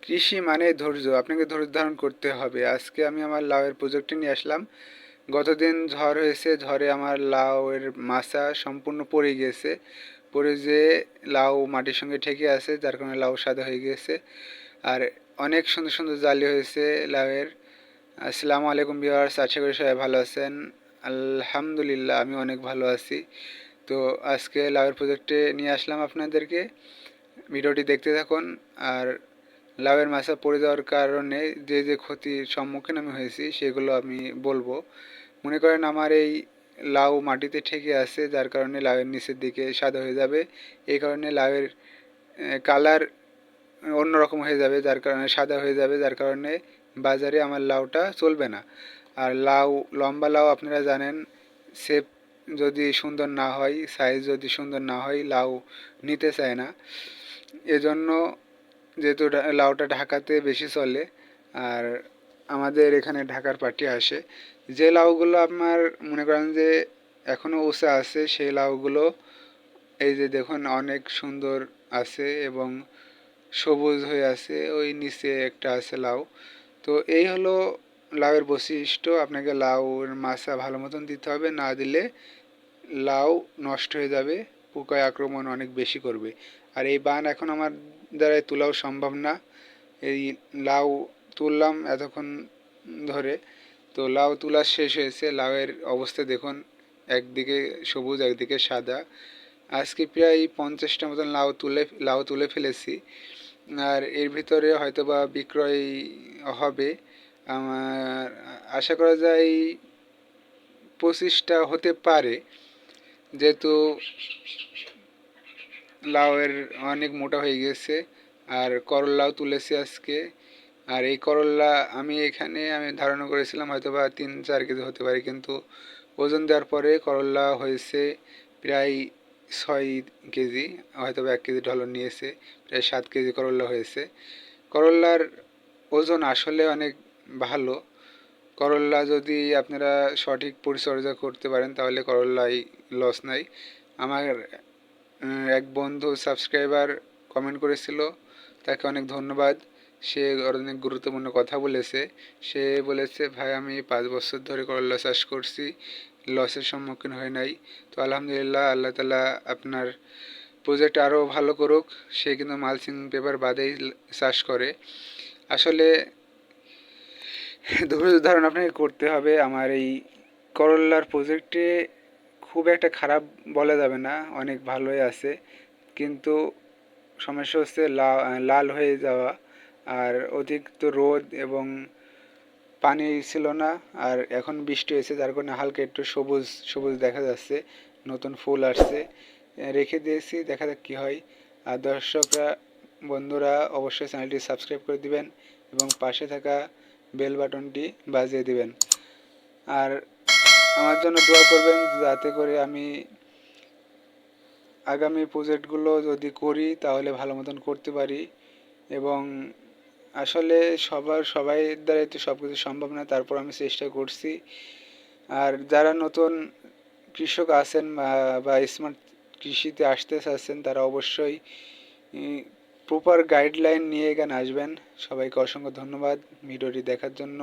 কৃষি মানে ধৈর্য, আপনাকে ধৈর্য ধারণ করতে হবে। আজকে আমি আমার লাউয়ের প্রজেক্টটি নিয়ে আসলাম। গতদিন ঝড় হয়েছে, ঝড়ে আমার লাউয়ের মাচা সম্পূর্ণ পড়ে গিয়েছে। পড়ে যেয়ে লাউ মাটির সঙ্গে ঠেকে আছে, যার কারণে লাউ সাদা হয়ে গিয়েছে। আর অনেক সুন্দর সুন্দর জালি হয়েছে লাউয়ের। আসসালামু আলাইকুম ভিউয়ার্স, আশা করি সবাই ভালো আছেন। আলহামদুলিল্লাহ আমি অনেক ভালো আছি। তো আজকে লাউয়ের প্রজেক্টে নিয়ে আসলাম আপনাদেরকে, ভিডিওটি দেখতে থাকুন। আর লাউয়ের মাচা পড়ে যাওয়ার কারণে যে যে ক্ষতির সম্মুখীন আমি হয়েছি সেগুলো আমি বলবো। মনে করেন আমার এই লাউ মাটিতে ঠেকে আছে, যার কারণে লাউয়ের নিচের দিকে সাদা হয়ে যাবে। এই কারণে লাউয়ের কালার অন্যরকম হয়ে যাবে, যার কারণে সাদা হয়ে যাবে, যার কারণে বাজারে আমার লাউটা চলবে না। আর লাউ, লম্বা লাউ আপনারা জানেন, শেপ যদি সুন্দর না হয়, সাইজ যদি সুন্দর না হয়, লাউ নিতে চায় না। এজন্য যেহেতু লাউটা ঢাকাতে বেশি চলে, আর আমাদের এখানে ঢাকার পার্টি আসে, যে লাউগুলো আপনার মনে করেন যে এখনও উঁচা আছে, সেই লাউগুলো এই যে দেখুন অনেক সুন্দর আছে এবং সবুজ হয়ে আছে। ওই নিচে একটা আছে লাউ। তো এই হলো লাউয়ের বৈশিষ্ট্য। আপনাকে লাউর মাচা ভালো মতন দিতে হবে, না দিলে লাউ নষ্ট হয়ে যাবে, পোকায় আক্রমণ অনেক বেশি করবে। আর এই বান এখন আমার দ্বারাই তোলাও সম্ভব না। এই লাউ তুললাম এতক্ষণ ধরে, তো লাউ তোলা শেষ হয়েছে। লাউয়ের অবস্থা দেখুন, একদিকে সবুজ একদিকে সাদা। আজকে প্রায় 50টা মতন লাউ তুলে ফেলেছি। আর এর ভিতরে হয়তোবা বিক্রয় হবে, আমার আশা করা যায় 25টা হতে পারে, যেহেতু লাউয়ের অনেক মোটা হয়ে গেছে। আর করলাও তুলেছি আজকে। আর এই করলা আমি ধারণা করেছিলাম হয়তোবা 3-4 কেজি হতে পারে, কিন্তু ওজন দেওয়ার পরে করলা হয়েছে প্রায় 6 কেজি, হয়তোবা 1 কেজি ঢলন নিয়েছে, প্রায় 7 কেজি করলা হয়েছে। করলার ওজন আসলে অনেক ভালো। করলা যদি আপনারা সঠিক পরিচর্যা করতে পারেন তাহলে করল্লায় লস নাই। আমার এক বন্ধু সাবস্ক্রাইবার কমেন্ট করেছিল, তাকে অনেক ধন্যবাদ। সে অনেক গুরুত্বপূর্ণ কথা বলেছে। সে বলেছে, ভাই আমি 5 বছর ধরে করলা চাষ করছি, লসের সম্মুখীন হয়ে নাই। তো আলহামদুলিল্লাহ, আল্লাহ তালা আপনার প্রজেক্ট আরও ভালো করুক। সে কিন্তু মালচিং পেপার বাদেই চাষ করে। আসলে ধৈর্য ধারণ আপনাকে করতে হবে। আমার এই করল্লার প্রজেক্টে খুব একটা খারাপ বলা যাবে না, অনেক ভালোই আছে, কিন্তু সমস্যা হচ্ছে লাল হয়ে যাওয়া। আর অতিরিক্ত রোদ এবং পানি ছিল না, আর এখন বৃষ্টি হয়েছে, যার কারণে হালকা একটু সবুজ সবুজ দেখা যাচ্ছে, নতুন ফুল আসছে। রেখে দিয়েছি, দেখা যাক কী হয়। আর দর্শকরা, বন্ধুরা অবশ্যই চ্যানেলটি সাবস্ক্রাইব করে দিবেন এবং পাশে থাকা বেল বাটনটি বাজিয়ে দিবেন। আর আমার জন্য দোয়া করবেন, যাতে করে আমি আগামী প্রজেক্টগুলো যদি করি তাহলে ভালো মতন করতে পারি। এবং আসলে সবাই দ্বারাই তো সব কিছু সম্ভব না, তারপর আমি চেষ্টা করছি। আর যারা নতুন কৃষক আছেন বা স্মার্ট কৃষিতে আসতে চাচ্ছেন, তারা অবশ্যই প্রপার গাইডলাইন নিয়ে এখানে আসবেন। সবাইকে অসংখ্য ধন্যবাদ ভিডিওটি দেখার জন্য।